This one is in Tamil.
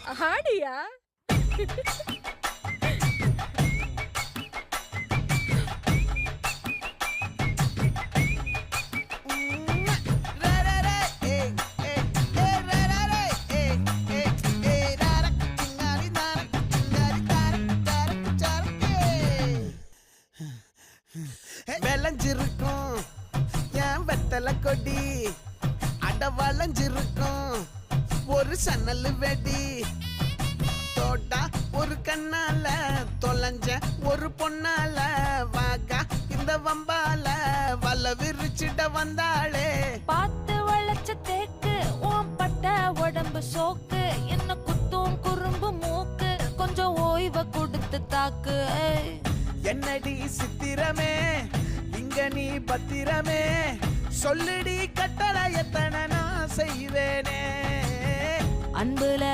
ஆடியா? விளைஞ்சிருக்கும் என் வெத்தலை கொடி அட வளைஞ்சிருக்கும் ஒரு சன்னல் வெடி தோட்டா ஒரு கண்ணால தொலைஞ்ச ஒரு பொண்ணால வாகா இந்த வம்பால வல விரிச்சிட வந்தாளே. பார்த்து வளைச்ச தேக்கு ஓம் பட்ட உடம்பு சோக்கு என்ன குத்தும் குறும்பு மூக்கு கொஞ்சம் ஓய்வ கொடுத்து தாக்கு. என்னடி சித்திரமே இங்க நீ பத்திரமே சொல்லுடி கட்டளை எத்தனை நான் செய்வேனே. அன்புல